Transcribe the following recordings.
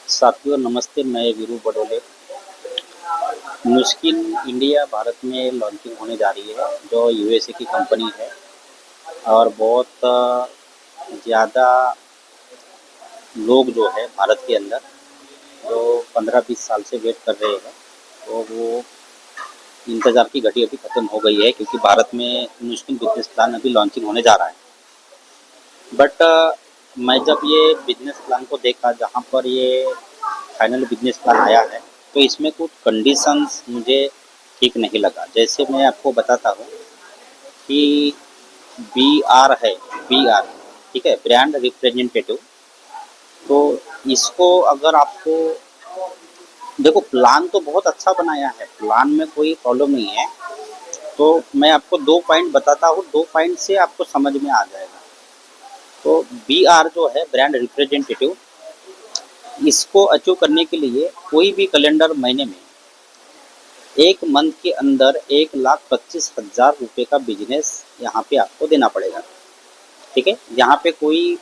साथियों नमस्ते, मैं वीरू बडोले। मुश्किल इंडिया भारत में लॉन्चिंग होने जा रही है, जो यूएसए की कंपनी है और बहुत ज़्यादा लोग जो है भारत के अंदर जो 15-20 साल से वेट कर रहे हैं, तो वो इंतज़ार की घड़ी अभी ख़त्म हो गई है क्योंकि भारत में मुश्किल बिजनेस प्लान अभी लॉन्चिंग होने जा रहा है। बट मैं जब ये बिजनेस प्लान को देखा जहाँ पर ये फाइनल बिजनेस प्लान आया है, तो इसमें कुछ कंडीशंस मुझे ठीक नहीं लगा। जैसे मैं आपको बताता हूँ कि बीआर है, बीआर ठीक है, ब्रांड रिप्रेजेंटेटिव। तो इसको अगर आपको देखो, प्लान तो बहुत अच्छा बनाया है, प्लान में कोई प्रॉब्लम नहीं है। तो मैं आपको 2 पॉइंट बताता हूँ, 2 पॉइंट से आपको समझ में आ जाएगा। तो बीआर जो है ब्रांड रिप्रेजेंटेटिव, इसको अचीव करने के लिए कोई भी कैलेंडर महीने में 1 मंथ के अंदर 1,25,000 रुपये का बिजनेस यहाँ पे आपको देना पड़ेगा। ठीक है, यहाँ पे कोई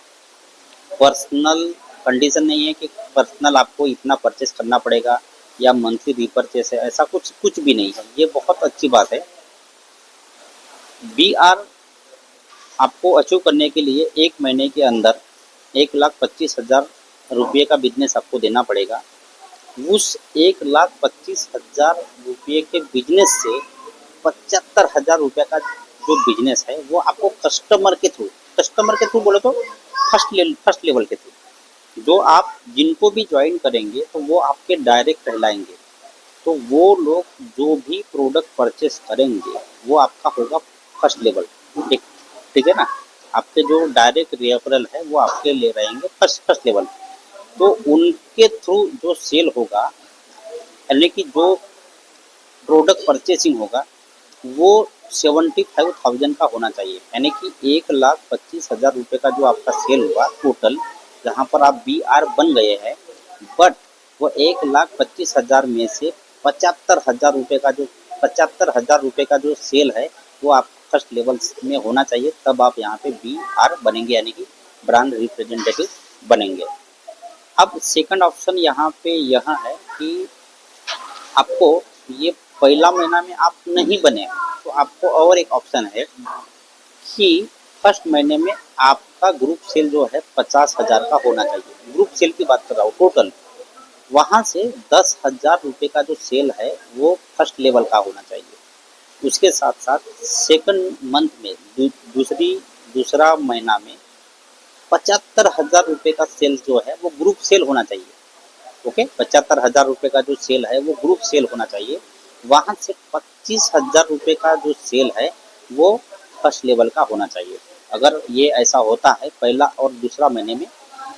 पर्सनल कंडीशन नहीं है कि पर्सनल आपको इतना परचेस करना पड़ेगा या मंथली रीपरचेस है, ऐसा कुछ कुछ भी नहीं है। ये बहुत अच्छी बात है। बीआर आपको अचीव करने के लिए 1 महीने के अंदर 1,25,000 रुपये का बिजनेस आपको देना पड़ेगा। उस 1,25,000 रुपये के बिजनेस से 75,000 रुपये का जो बिजनेस है वो आपको कस्टमर के थ्रू बोले तो फर्स्ट लेवल के थ्रू, जो आप जिनको भी ज्वाइन करेंगे तो वो आपके डायरेक्ट कहलाएंगे। तो वो लोग जो भी प्रोडक्ट परचेस करेंगे वो आपका होगा फर्स्ट लेवल। ठीक ठीक है ना। आपके जो डायरेक्ट रेफरल है वो आपके ले रहेंगे फर्स्ट लेवल। तो उनके थ्रू जो सेल होगा, यानी कि जो प्रोडक्ट परचेसिंग होगा, वो 75,000 का होना चाहिए। यानी कि 1,25,000 रुपये का जो आपका सेल हुआ टोटल, जहाँ पर आप बीआर बन गए हैं, बट वो 1,25,000 में से 75,000 रुपये का जो सेल है वो आप फर्स्ट लेवल में होना चाहिए, तब आप यहाँ पे बीआर बनेंगे, यानी कि ब्रांड रिप्रेजेंटेटिव बनेंगे। अब सेकंड ऑप्शन यहाँ पे यह है कि आपको ये पहला महीना में आप नहीं बने, तो आपको और एक ऑप्शन है कि फर्स्ट महीने में आपका ग्रुप सेल जो है 50,000 का होना चाहिए। ग्रुप सेल की बात कर रहा हूँ टोटल। वहाँ से 10,000 रुपये का जो सेल है वो फर्स्ट लेवल का होना चाहिए। उसके साथ साथ सेकंड मंथ में दूसरा महीना में 75,000 रुपये का सेल जो है वो ग्रुप सेल होना चाहिए। ओके, 75,000 रुपये का जो सेल है वो ग्रुप सेल होना चाहिए। वहाँ से 25,000 रुपये का जो सेल है वो फर्स्ट लेवल का होना चाहिए। अगर ये ऐसा होता है पहला और दूसरा महीने में,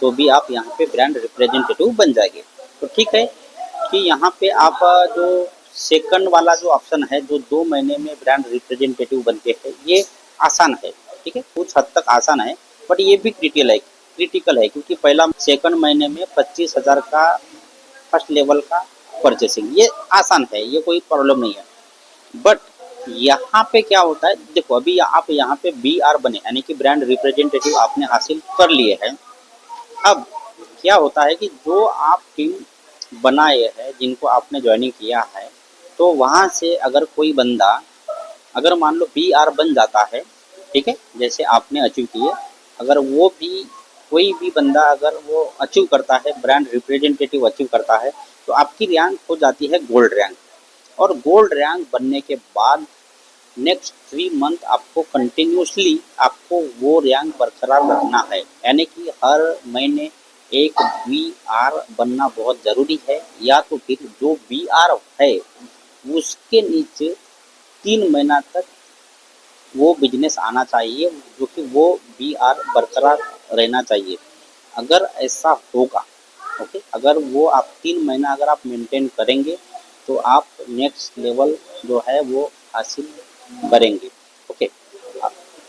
तो भी आप यहाँ पे ब्रांड रिप्रेजेंटेटिव बन जाएंगे। तो ठीक है कि यहाँ पे आप जो सेकंड वाला जो ऑप्शन है, जो 2 महीने में ब्रांड रिप्रेजेंटेटिव बनते हैं, ये आसान है। ठीक है, कुछ हद तक आसान है, बट ये भी क्रिटिकल है क्योंकि पहला सेकंड महीने में 25,000 का फर्स्ट लेवल का परचेसिंग, ये आसान है, ये कोई प्रॉब्लम नहीं है। बट यहाँ पे क्या होता है, देखो अभी आप यहाँ पे बीआर बने, यानी कि ब्रांड रिप्रेजेंटेटिव आपने हासिल कर लिए हैं। अब क्या होता है कि जो आप टीम बनाए हैं, जिनको आपने ज्वाइनिंग किया है, तो वहाँ से अगर कोई बंदा अगर मान लो बीआर बन जाता है, ठीक है, जैसे आपने अचीव किए, अगर वो भी कोई भी बंदा अगर वो अचीव करता है, ब्रांड रिप्रेजेंटेटिव अचीव करता है, तो आपकी रैंक हो जाती है गोल्ड रैंक। और गोल्ड रैंक बनने के बाद नेक्स्ट 3 मंथ आपको कंटिन्यूसली आपको वो रैंक बरकरार रखना है, यानी कि हर महीने एक बीआर बनना बहुत ज़रूरी है। या तो फिर जो बीआर है उसके नीचे 3 महीना तक वो बिजनेस आना चाहिए, जो कि वो बीआर बरकरार रहना चाहिए। अगर ऐसा होगा, ओके, अगर वो आप 3 महीना अगर आप मेंटेन करेंगे, तो आप नेक्स्ट लेवल जो है वो हासिल करेंगे। ओके,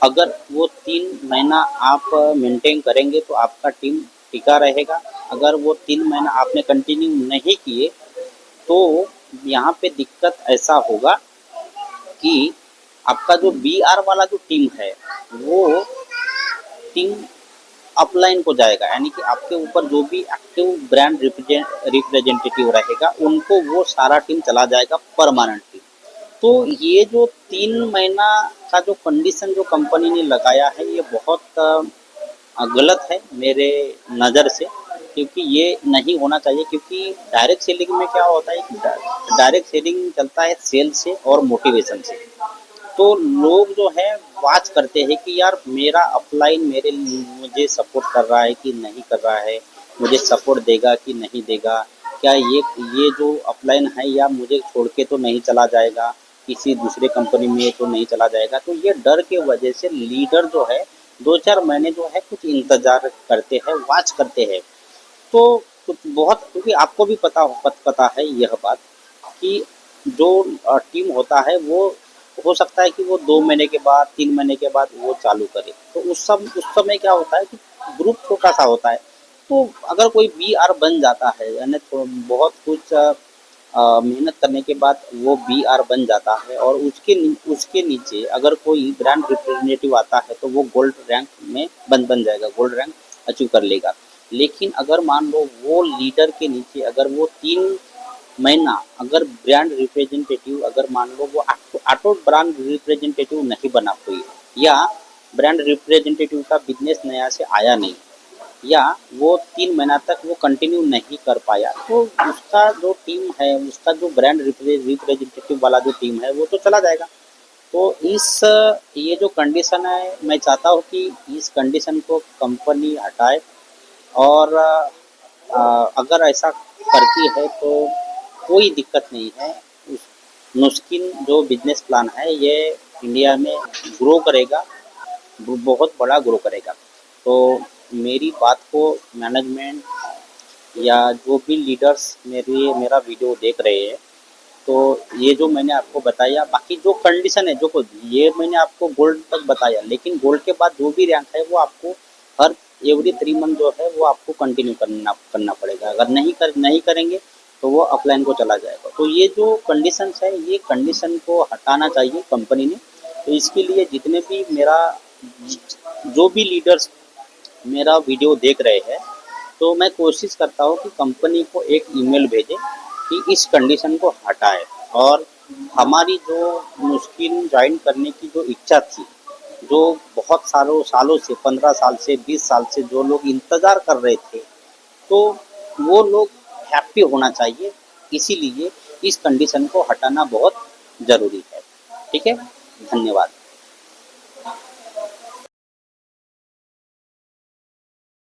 अगर वो 3 महीना आप मेंटेन करेंगे तो आपका टीम टिका रहेगा। अगर वो 3 महीना आपने कंटिन्यू नहीं किए, तो यहाँ पे दिक्कत ऐसा होगा कि आपका जो बीआर वाला जो टीम है, वो टीम अपलाइन को जाएगा, यानी कि आपके ऊपर जो भी एक्टिव ब्रांड रिप्रेजेंटेटिव रहेगा उनको वो सारा टीम चला जाएगा परमानेंटली। तो ये जो 3 महीना का जो कंडीशन जो कंपनी ने लगाया है ये बहुत गलत है मेरे नज़र से, क्योंकि ये नहीं होना चाहिए। क्योंकि डायरेक्ट सेलिंग में क्या होता है कि डायरेक्ट सेलिंग चलता है सेल से और मोटिवेशन से। तो लोग जो है वाच करते हैं कि यार मेरा अपलाइन मुझे सपोर्ट कर रहा है कि नहीं कर रहा है, मुझे सपोर्ट देगा कि नहीं देगा, क्या ये जो अपलाइन है या मुझे छोड़ के तो नहीं चला जाएगा, किसी दूसरे कंपनी में तो नहीं चला जाएगा। तो ये डर के वजह से लीडर जो है 2-4 महीने जो है कुछ इंतज़ार करते हैं, वाच करते हैं। तो कुछ बहुत, क्योंकि आपको भी पता है यह बात कि जो टीम होता है वो हो सकता है कि वो 2 महीने के बाद 3 महीने के बाद वो चालू करे। तो उस समय क्या होता है कि ग्रुप छोटा-सा होता है। तो अगर कोई बीआर बन जाता है, यानी तो बहुत कुछ मेहनत करने के बाद वो बीआर बन जाता है और उसके नीचे अगर कोई ब्रांड रिप्रेजेंटेटिव आता है तो वो गोल्ड रैंक में बन जाएगा, गोल्ड रैंक अचीव कर लेगा। लेकिन अगर मान लो वो लीडर के नीचे अगर वो 3 महीना अगर ब्रांड रिप्रेजेंटेटिव, अगर मान लो वो ऑटो ब्रांड रिप्रेजेंटेटिव नहीं बना कोई, या ब्रांड रिप्रेजेंटेटिव का बिजनेस नया से आया नहीं, या वो 3 महीना तक वो कंटिन्यू नहीं कर पाया, तो उसका जो टीम है, उसका जो ब्रांड रिप्रेजेंटेटिव वाला जो टीम है वो तो चला जाएगा। तो ये जो कंडीशन है, मैं चाहता हूँ कि इस कंडीशन को कंपनी हटाए। और अगर ऐसा करती है तो कोई दिक्कत नहीं है। उस मुस्किन जो बिजनेस प्लान है ये इंडिया में ग्रो करेगा, बहुत बड़ा ग्रो करेगा। तो मेरी बात को मैनेजमेंट या जो भी लीडर्स मेरा वीडियो देख रहे हैं, तो ये जो मैंने आपको बताया, बाकी जो कंडीशन है, जो ये मैंने आपको गोल्ड तक बताया, लेकिन गोल्ड के बाद जो भी रैंक है वो आपको हर एवरी 3 मंथ जो है वो आपको कंटिन्यू करना पड़ेगा। अगर नहीं करेंगे तो वो अपलाइन को चला जाएगा। तो ये जो कंडीशंस है, ये कंडीशन को हटाना चाहिए कंपनी ने। तो इसके लिए जितने भी जो भी लीडर्स मेरा वीडियो देख रहे हैं, तो मैं कोशिश करता हूँ कि कंपनी को एक ईमेल भेजें कि इस कंडीशन को हटाए। और हमारी जो मुस्किन ज्वाइन करने की जो इच्छा थी, जो बहुत सालों से 15 साल से 20 साल से जो लोग इंतज़ार कर रहे थे, तो वो लोग हैप्पी होना चाहिए। इसीलिए इस कंडीशन को हटाना बहुत ज़रूरी है। ठीक है, धन्यवाद।